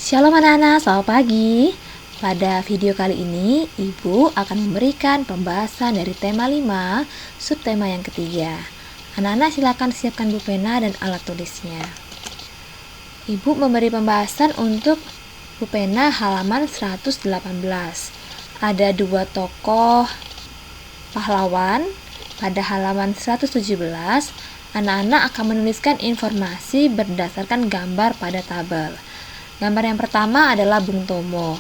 Shalom anak-anak, selamat pagi. Pada video kali ini, Ibu akan memberikan pembahasan dari tema 5, subtema yang ketiga. Anak-anak silakan siapkan buku pena dan alat tulisnya. Ibu memberi pembahasan untuk buku pena halaman 118. Ada dua tokoh pahlawan. Pada halaman 117, anak-anak akan menuliskan informasi berdasarkan gambar pada tabel. Gambar yang pertama adalah Bung Tomo.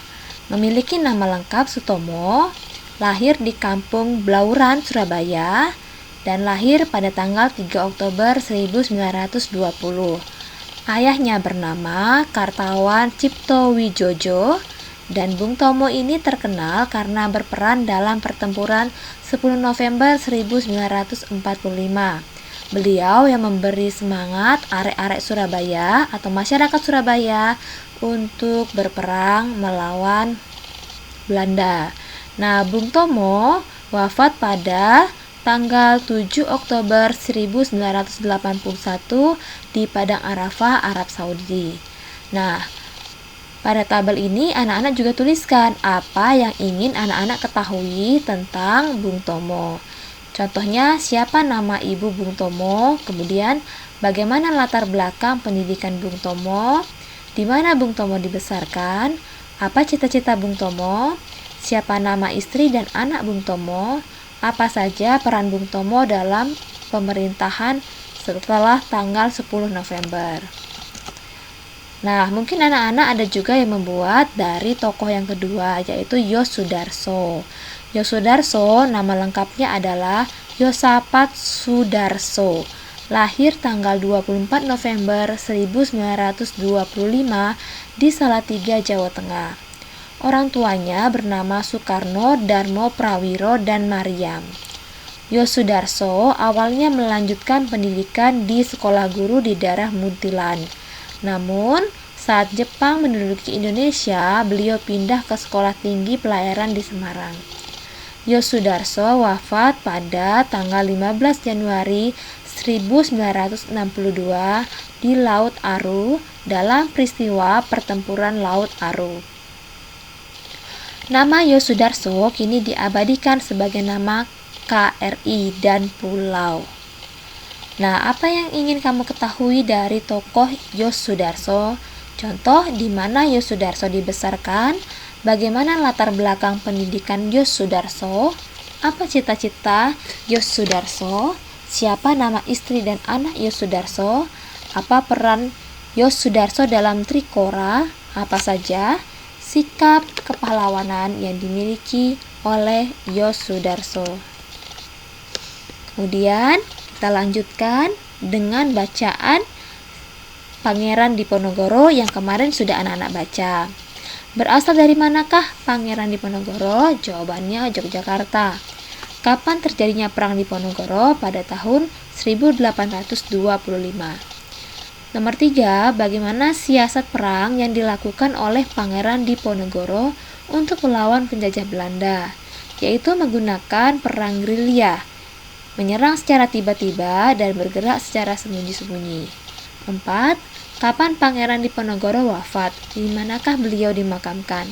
Memiliki nama lengkap Sutomo, lahir di Kampung Blauran, Surabaya, dan lahir pada tanggal 3 Oktober 1920. Ayahnya bernama Kartawan Cipto Wijojo, dan Bung Tomo ini terkenal karena berperan dalam pertempuran 10 November 1945. Beliau yang memberi semangat arek-arek Surabaya atau masyarakat Surabaya untuk berperang melawan Belanda. Nah, Bung Tomo wafat pada tanggal 7 Oktober 1981 di Padang Arafah, Arab Saudi. Nah, pada tabel ini anak-anak juga tuliskan apa yang ingin anak-anak ketahui tentang Bung Tomo. Contohnya, siapa nama ibu Bung Tomo, kemudian bagaimana latar belakang pendidikan Bung Tomo, di mana Bung Tomo dibesarkan, apa cita-cita Bung Tomo, siapa nama istri dan anak Bung Tomo, apa saja peran Bung Tomo dalam pemerintahan setelah tanggal 10 November. Nah, mungkin anak-anak ada juga yang membuat dari tokoh yang kedua, yaitu Yosudarso. Yosudarso nama lengkapnya adalah Yosafat Sudarso. Lahir tanggal 24 November 1925 di Salatiga, Jawa Tengah. Orang tuanya bernama Soekarno, Darmo Prawiro, dan Mariam. Yosudarso awalnya melanjutkan pendidikan di sekolah guru di daerah Muntilan. Namun, saat Jepang menduduki Indonesia, beliau pindah ke Sekolah Tinggi Pelayaran di Semarang. Yosudarso wafat pada tanggal 15 Januari 1962 di Laut Aru dalam peristiwa pertempuran Laut Aru. Nama Yosudarso kini diabadikan sebagai nama KRI dan pulau. Nah, apa yang ingin kamu ketahui dari tokoh Yosudarso? Contoh, di mana Yosudarso dibesarkan? Bagaimana latar belakang pendidikan Yosudarso? Apa cita-cita Yosudarso? Siapa nama istri dan anak Yosudarso? Apa peran Yosudarso dalam Trikora? Apa saja sikap kepahlawanan yang dimiliki oleh Yosudarso? Kemudian kita lanjutkan dengan bacaan Pangeran Diponegoro yang kemarin sudah anak-anak baca. Berasal dari manakah Pangeran Diponegoro? Jawabannya Yogyakarta. Kapan terjadinya Perang Diponegoro? Pada tahun 1825. Nomor 3, bagaimana siasat perang yang dilakukan oleh Pangeran Diponegoro untuk melawan penjajah Belanda? Yaitu menggunakan perang gerilya, menyerang secara tiba-tiba dan bergerak secara sembunyi-sembunyi. 4. Kapan Pangeran Diponegoro wafat? Di manakah beliau dimakamkan?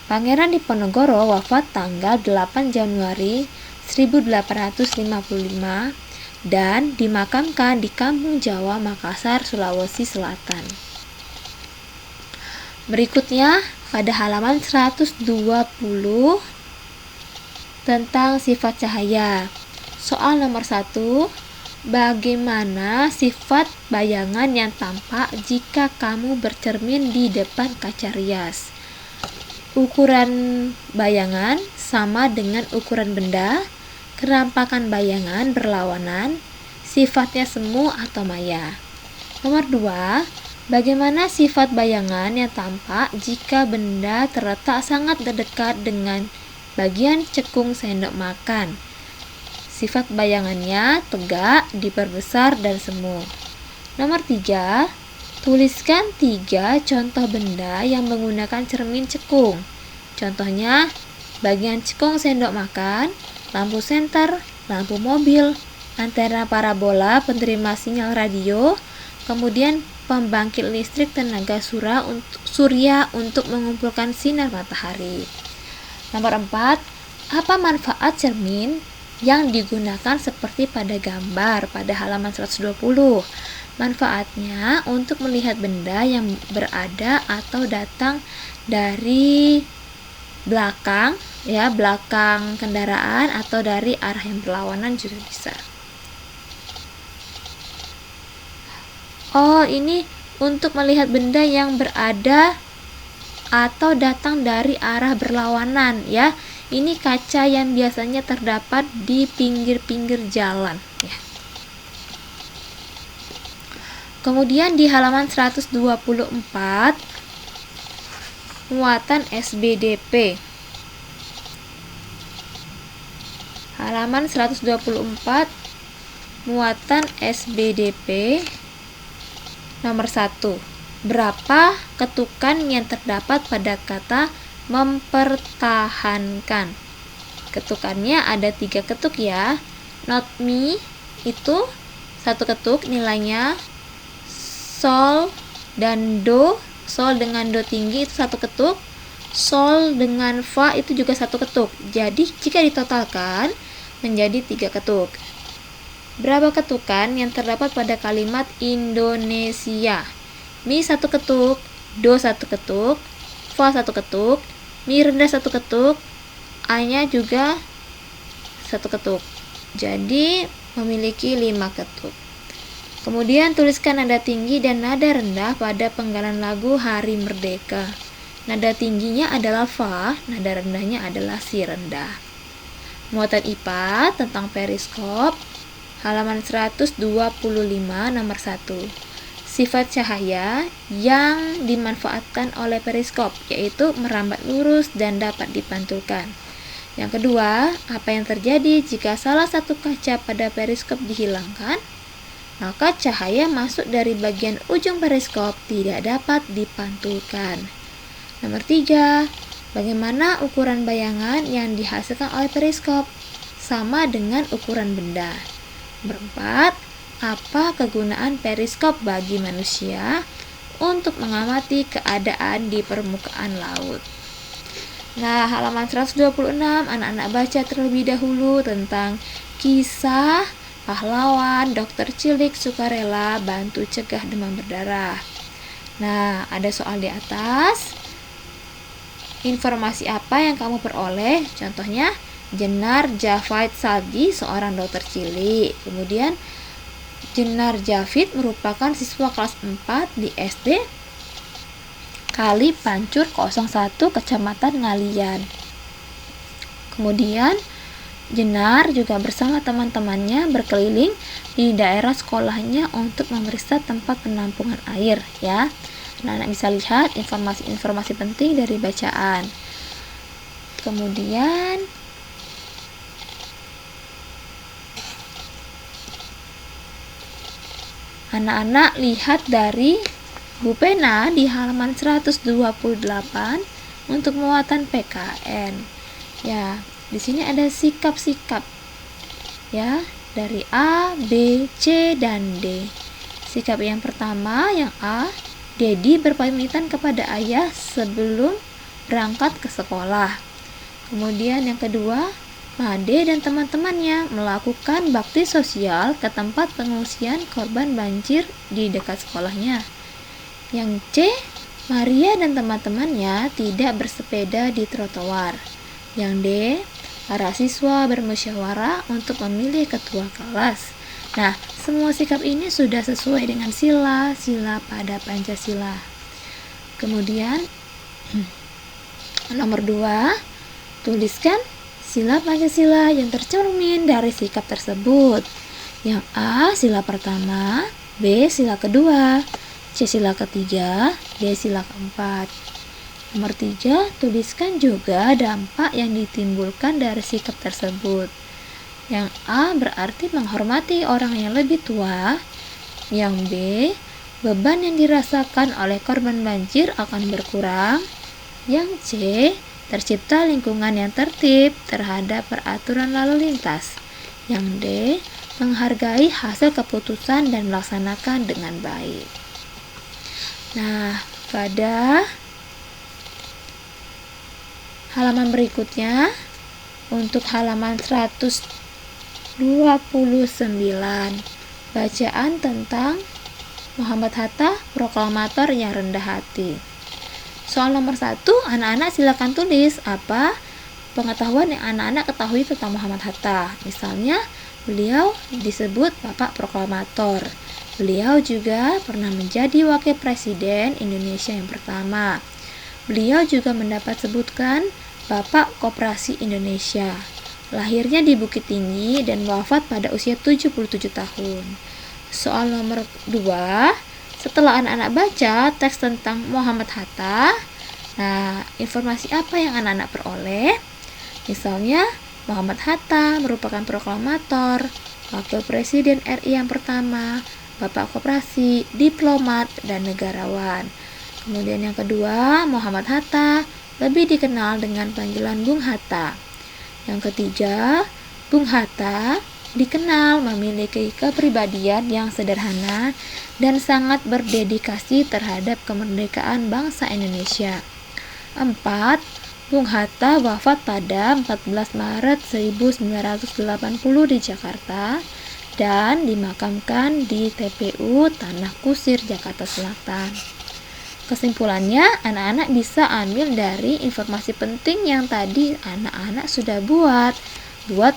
Pangeran Diponegoro wafat tanggal 8 Januari 1855 dan dimakamkan di Kampung Jawa, Makassar, Sulawesi Selatan. Berikutnya, pada halaman 120 tentang sifat cahaya. Soal nomor 1. Bagaimana sifat bayangan yang tampak jika kamu bercermin di depan kaca rias? Ukuran bayangan sama dengan ukuran benda, kenampakan bayangan berlawanan, sifatnya semu atau maya. Nomor 2, bagaimana sifat bayangan yang tampak jika benda terletak sangat dekat dengan bagian cekung sendok makan? Sifat bayangannya tegak, diperbesar, dan semu. Nomor 3, tuliskan 3 contoh benda yang menggunakan cermin cekung. Contohnya, bagian cekung sendok makan, lampu senter, lampu mobil, antena parabola penerima sinyal radio, kemudian pembangkit listrik tenaga surya untuk mengumpulkan sinar matahari. Nomor 4, apa manfaat cermin yang digunakan seperti pada gambar pada halaman 120? Manfaatnya untuk melihat benda yang berada atau datang dari belakang, ya, belakang kendaraan atau dari arah yang berlawanan juga bisa. Oh, ini untuk melihat benda yang berada atau datang dari arah berlawanan, ya. Ini kaca yang biasanya terdapat di pinggir-pinggir jalan, ya. Kemudian di halaman 124, muatan SBDP. Halaman 124, muatan SBDP. Nomor 1. Berapa ketukan yang terdapat pada kata mempertahankan? Ketukannya ada 3 ketuk, ya. Not me itu 1 ketuk, nilainya sol dan do. Sol dengan do tinggi itu 1 ketuk. Sol dengan fa itu juga 1 ketuk. Jadi jika ditotalkan menjadi 3 ketuk. Berapa ketukan yang terdapat pada kalimat Indonesia? Mi 1 ketuk, do 1 ketuk, fa 1 ketuk, mi rendah 1 ketuk, a-nya juga 1 ketuk. Jadi memiliki 5 ketuk. Kemudian tuliskan nada tinggi dan nada rendah pada penggalan lagu Hari Merdeka. Nada tingginya adalah fa, nada rendahnya adalah si rendah. Muatan IPA tentang periskop, halaman 125 nomor 1. Sifat cahaya yang dimanfaatkan oleh periskop, yaitu merambat lurus dan dapat dipantulkan. Yang kedua, apa yang terjadi jika salah satu kaca pada periskop dihilangkan? Maka cahaya masuk dari bagian ujung periskop tidak dapat dipantulkan. Nomor 3, bagaimana ukuran bayangan yang dihasilkan oleh periskop? Sama dengan ukuran benda. Nomor 4, apa kegunaan periskop bagi manusia untuk mengamati keadaan di permukaan laut? Nah, halaman 126, anak-anak baca terlebih dahulu tentang kisah pahlawan dokter cilik sukarela bantu cegah demam berdarah. Nah, ada soal di atas. Informasi apa yang kamu peroleh? Contohnya, Jenar Javaid Saldi, seorang dokter cilik. Kemudian, Jenar Javid merupakan siswa kelas 4 di SD Kali Pancur 01, Kecamatan Ngalian. Kemudian, Jenar juga bersama teman-temannya berkeliling di daerah sekolahnya untuk memeriksa tempat penampungan air, ya. Anak-anak bisa lihat informasi-informasi penting dari bacaan. Kemudian anak-anak lihat dari Bu Pena di halaman 128 untuk muatan PKN. Ya, di sini ada sikap-sikap, ya, dari A, B, C, dan D. Sikap yang pertama, yang A, Dedi berpamitan kepada ayah sebelum berangkat ke sekolah. Kemudian yang kedua, Made dan teman-temannya melakukan bakti sosial ke tempat pengungsian korban banjir di dekat sekolahnya. Yang C, Maria dan teman-temannya tidak bersepeda di trotoar. Yang D, para siswa bermusyawarah untuk memilih ketua kelas. Nah, semua sikap ini sudah sesuai dengan sila-sila pada Pancasila. Kemudian, nomor 2, tuliskan sila Pancasila yang tercermin dari sikap tersebut. Yang A, sila pertama, B, sila kedua, C, sila ketiga, D, sila keempat. Nomor 3, tuliskan juga dampak yang ditimbulkan dari sikap tersebut. Yang A berarti menghormati orang yang lebih tua. Yang B, beban yang dirasakan oleh korban banjir akan berkurang. Yang C, tercipta lingkungan yang tertib terhadap peraturan lalu lintas. Yang D, menghargai hasil keputusan dan melaksanakan dengan baik. Nah, pada halaman berikutnya, untuk halaman 129, bacaan tentang Muhammad Hatta, proklamator yang rendah hati. Soal nomor 1, anak-anak silakan tulis apa pengetahuan yang anak-anak ketahui tentang Muhammad Hatta. Misalnya, beliau disebut Bapak Proklamator. Beliau juga pernah menjadi Wakil Presiden Indonesia yang pertama. Beliau juga mendapat sebutkan Bapak Koperasi Indonesia. Lahirnya di Bukit Tinggi dan wafat pada usia 77 tahun. Soal nomor 2, setelah anak-anak baca teks tentang Muhammad Hatta, nah, informasi apa yang anak-anak peroleh? Misalnya, Muhammad Hatta merupakan proklamator, Wakil Presiden RI yang pertama, Bapak Koperasi, diplomat, dan negarawan. Kemudian yang kedua, Muhammad Hatta lebih dikenal dengan panggilan Bung Hatta. Yang ketiga, Bung Hatta dikenal memiliki kepribadian yang sederhana dan sangat berdedikasi terhadap kemerdekaan bangsa Indonesia. 4. Bung Hatta wafat pada 14 Maret 1980 di Jakarta dan dimakamkan di TPU Tanah Kusir, Jakarta Selatan. Kesimpulannya, anak-anak bisa ambil dari informasi penting yang tadi anak-anak sudah buat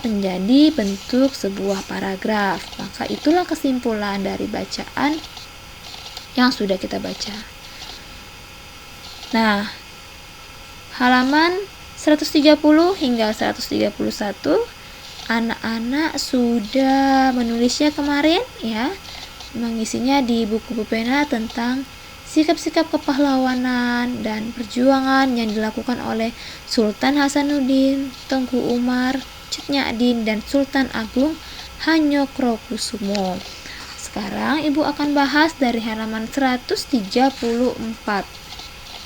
menjadi bentuk sebuah paragraf. Maka itulah kesimpulan dari bacaan yang sudah kita baca. Nah, halaman 130 hingga 131 anak-anak sudah menulisnya kemarin ya, mengisinya di buku pena tentang sikap-sikap kepahlawanan dan perjuangan yang dilakukan oleh Sultan Hasanuddin, Tengku Umar, Cut Nyak-din, dan Sultan Agung Hanyokrokusumo. Sekarang Ibu akan bahas dari halaman 134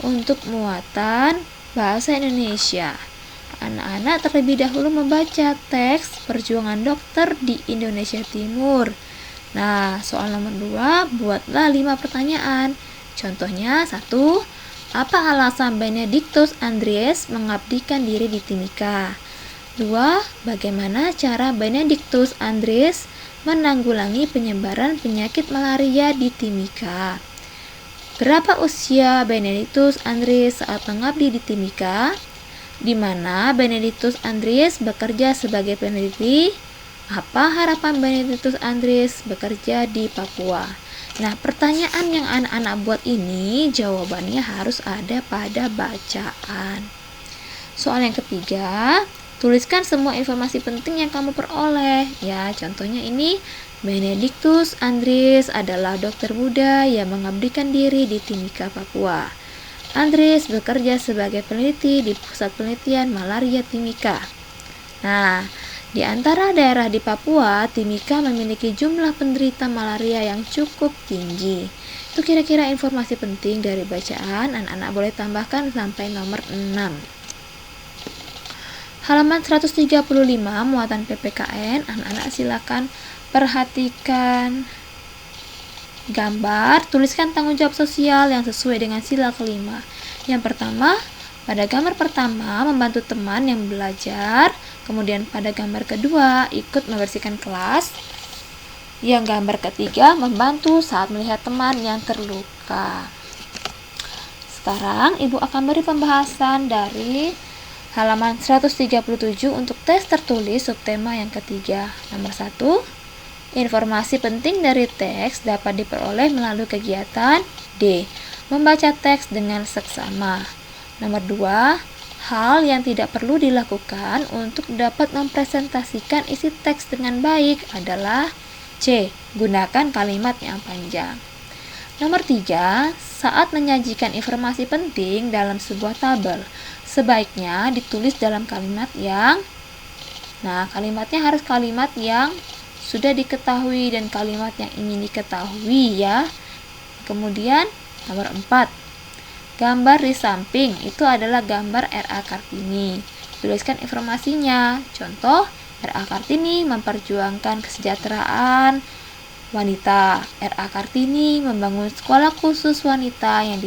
untuk muatan bahasa Indonesia. Anak-anak terlebih dahulu membaca teks perjuangan dokter di Indonesia Timur. Nah, soal nomor 2, buatlah 5 pertanyaan. Contohnya, 1. Apa alasan Benedictus Andreas mengabdikan diri di Timika? 2. Bagaimana cara Benedictus Andreas menanggulangi penyebaran penyakit malaria di Timika? Berapa usia Benedictus Andreas saat mengabdi di Timika? Di mana Benedictus Andreas bekerja sebagai peneliti? Apa harapan Benedictus Andreas bekerja di Papua? Nah, pertanyaan yang anak-anak buat ini jawabannya harus ada pada bacaan. Soal yang ketiga, tuliskan semua informasi penting yang kamu peroleh. Ya, contohnya ini, Benedictus Andreas adalah dokter muda yang mengabdikan diri di Timika, Papua. Andreas bekerja sebagai peneliti di Pusat Penelitian Malaria Timika. Nah, di antara daerah di Papua, Timika memiliki jumlah penderita malaria yang cukup tinggi. Itu kira-kira informasi penting dari bacaan, anak-anak boleh tambahkan sampai nomor 6. Halaman 135, muatan PPKN, anak-anak silakan perhatikan gambar, tuliskan tanggung jawab sosial yang sesuai dengan sila kelima. Yang pertama, pada gambar pertama membantu teman yang belajar, kemudian pada gambar kedua ikut membersihkan kelas, yang gambar ketiga membantu saat melihat teman yang terluka. Sekarang Ibu akan beri pembahasan dari halaman 137 untuk tes tertulis subtema yang ketiga. Nomor 1, informasi penting dari teks dapat diperoleh melalui kegiatan D. Membaca teks dengan seksama. Nomor 2, hal yang tidak perlu dilakukan untuk dapat mempresentasikan isi teks dengan baik adalah C. Gunakan kalimat yang panjang. Nomor 3, saat menyajikan informasi penting dalam sebuah tabel, sebaiknya ditulis dalam kalimatnya harus kalimat yang sudah diketahui dan kalimat yang ingin diketahui ya. Kemudian nomor 4, gambar di samping itu adalah gambar R.A. Kartini. Tuliskan informasinya. Contoh, R.A. Kartini memperjuangkan kesejahteraan wanita. R.A. Kartini membangun sekolah khusus wanita yang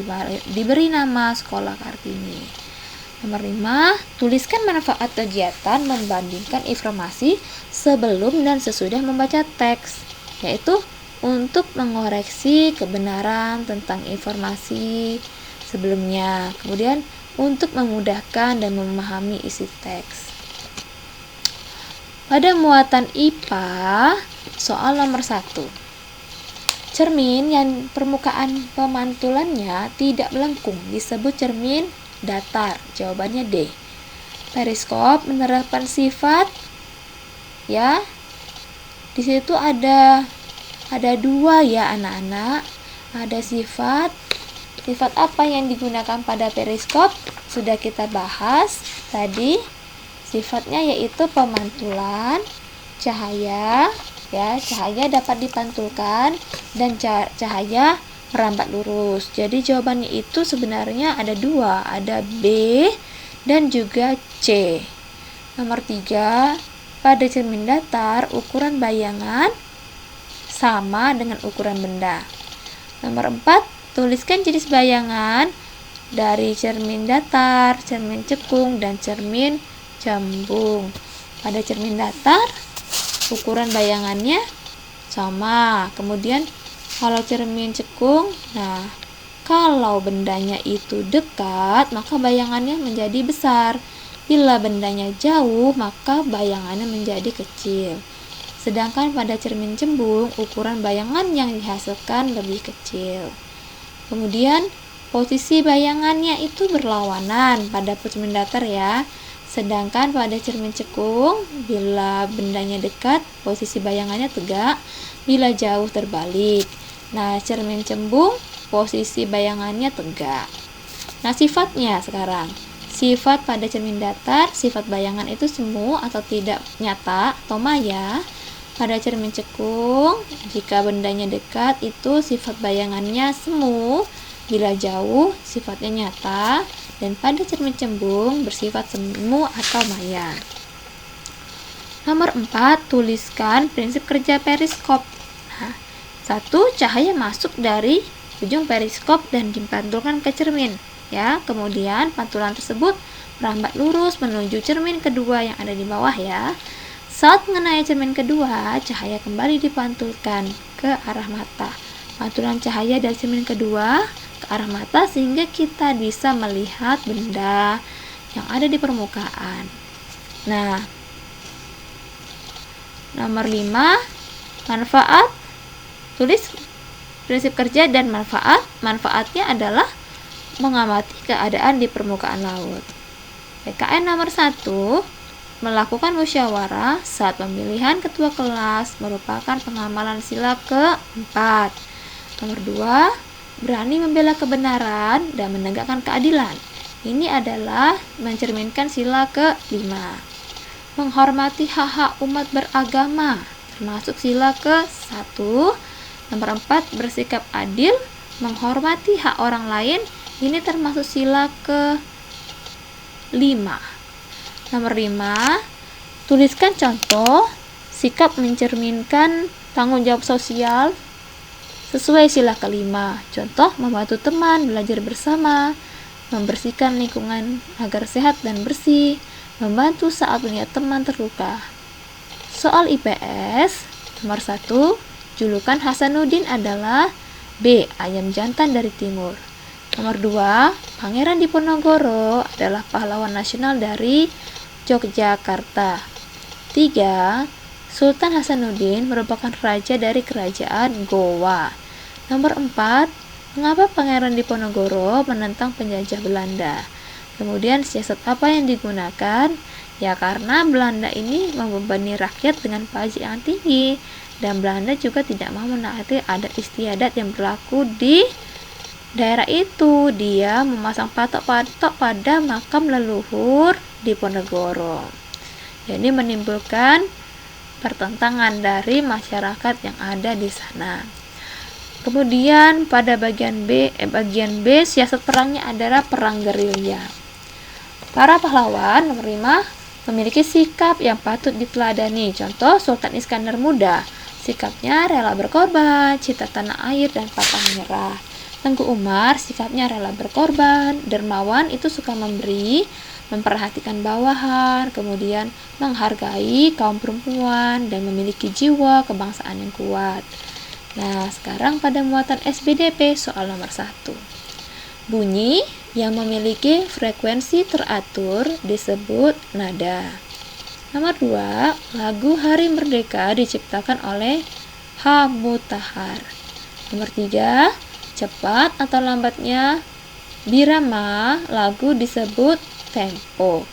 diberi nama Sekolah Kartini. Nomor 5, tuliskan manfaat kegiatan membandingkan informasi sebelum dan sesudah membaca teks, yaitu untuk mengoreksi kebenaran tentang informasi sebelumnya, kemudian untuk memudahkan dan memahami isi teks. Pada muatan IPA, soal nomor 1. Cermin yang permukaan pemantulannya tidak melengkung disebut cermin datar. Jawabannya D. Periskop menerapkan sifat, ya. Di situ ada 2 ya anak-anak. Ada sifat apa yang digunakan pada periskop? Sudah kita bahas tadi. Sifatnya yaitu pemantulan cahaya, ya, cahaya dapat dipantulkan dan cahaya merambat lurus. Jadi jawabannya itu sebenarnya ada 2, ada B dan juga C. Nomor 3, pada cermin datar ukuran bayangan sama dengan ukuran benda. Nomor 4, tuliskan jenis bayangan dari cermin datar, cermin cekung, dan cermin cembung. Pada cermin datar ukuran bayangannya sama. Kemudian kalau cermin cekung, nah kalau bendanya itu dekat, maka bayangannya menjadi besar. Bila bendanya jauh, maka bayangannya menjadi kecil. Sedangkan pada cermin cembung, ukuran bayangan yang dihasilkan lebih kecil. Kemudian posisi bayangannya itu berlawanan pada cermin datar ya. Sedangkan pada cermin cekung, bila bendanya dekat, posisi bayangannya tegak, bila jauh terbalik. Nah, cermin cembung, posisi bayangannya tegak. Nah, sifatnya sekarang. Sifat pada cermin datar, sifat bayangan itu semu atau tidak nyata atau maya. Pada cermin cekung, jika bendanya dekat, itu sifat bayangannya semu. Bila jauh, sifatnya nyata. Dan pada cermin cembung bersifat semu atau maya. Nomor 4, tuliskan prinsip kerja periskop. Nah, 1, cahaya masuk dari ujung periskop dan dipantulkan ke cermin, ya. Kemudian pantulan tersebut merambat lurus menuju cermin kedua yang ada di bawah ya. Saat mengenai cermin kedua, cahaya kembali dipantulkan ke arah mata. Pantulan cahaya dari cermin kedua ke arah mata sehingga kita bisa melihat benda yang ada di permukaan. Nah, nomor 5, manfaat. Tulis prinsip kerja dan manfaat. Manfaatnya adalah mengamati keadaan di permukaan laut. PKN nomor 1, melakukan musyawarah saat pemilihan ketua kelas merupakan pengamalan sila ke-4. Nomor 2, berani membela kebenaran dan menegakkan keadilan. Ini adalah mencerminkan sila ke-5. Menghormati hak-hak umat beragama, termasuk sila ke-1. Nomor 4, bersikap adil, menghormati hak orang lain. Ini termasuk sila ke-5. Nomor 5, tuliskan contoh sikap mencerminkan tanggung jawab sosial sesuai sila ke-5. Contoh, membantu teman belajar bersama, membersihkan lingkungan agar sehat dan bersih, membantu saat melihat teman terluka. Soal IPS nomor 1, julukan Hasanuddin adalah B. Ayam jantan dari timur. Nomor 2, Pangeran Diponegoro adalah pahlawan nasional dari Yogyakarta. 3, Sultan Hasanuddin merupakan raja dari kerajaan Gowa. Nomor 4, mengapa Pangeran Diponegoro menentang penjajah Belanda? Kemudian siasat apa yang digunakan? Ya karena Belanda ini membebani rakyat dengan pajak yang tinggi dan Belanda juga tidak mau menaati adat istiadat yang berlaku di daerah itu. Dia memasang patok-patok pada makam leluhur Diponegoro. Jadi menimbulkan pertentangan dari masyarakat yang ada di sana. Kemudian pada bagian B, siasat perangnya adalah perang gerilya. Para pahlawan nomor 5 memiliki sikap yang patut diteladani. Contoh, Sultan Iskandar Muda Sikapnya rela berkorban, cinta tanah air dan pantang menyerah. Tengku Umar sikapnya rela berkorban, dermawan itu suka memberi, memperhatikan bawahan, kemudian menghargai kaum perempuan dan memiliki jiwa kebangsaan yang kuat. Nah, sekarang pada muatan SBDP soal nomor 1. Bunyi yang memiliki frekuensi teratur disebut nada. Nomor 2, lagu Hari Merdeka diciptakan oleh H. Mutahar. Nomor 3, cepat atau lambatnya birama lagu disebut tempo.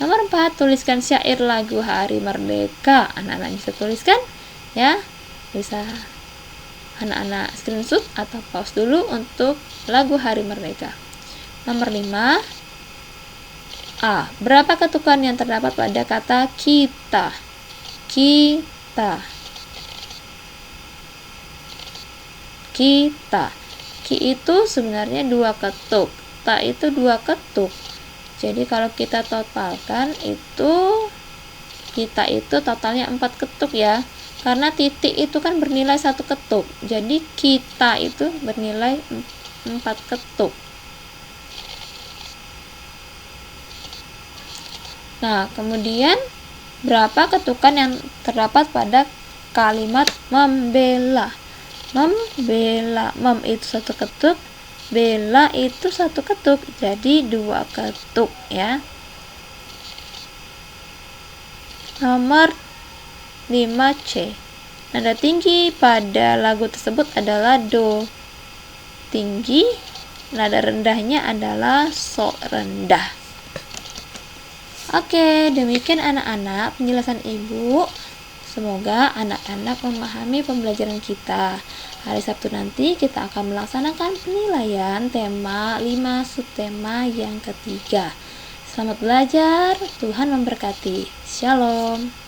Nomor 4, tuliskan syair lagu Hari Merdeka. Anak-anak bisa tuliskan ya. Bisa anak-anak screenshot atau pause dulu untuk lagu Hari Merdeka. Nomor 5, A. Berapa ketukan yang terdapat pada kata kita? Kita. Kita. Ki itu sebenarnya 2 ketuk. Ta itu 2 ketuk. Jadi kalau kita totalkan itu kita itu totalnya 4 ketuk ya. Karena titik itu kan bernilai 1 ketuk. Jadi kita itu bernilai 4 ketuk. Nah, kemudian berapa ketukan yang terdapat pada kalimat membela? Membela, mem itu 1 ketuk, bela itu 1 ketuk, jadi 2 ketuk ya. Nomor 5C. Nada tinggi pada lagu tersebut adalah do tinggi, nada rendahnya adalah so rendah. Oke, demikian anak-anak penjelasan Ibu. Semoga anak-anak memahami pembelajaran kita. Hari Sabtu nanti kita akan melaksanakan penilaian tema 5 subtema yang ketiga. Selamat belajar, Tuhan memberkati. Shalom.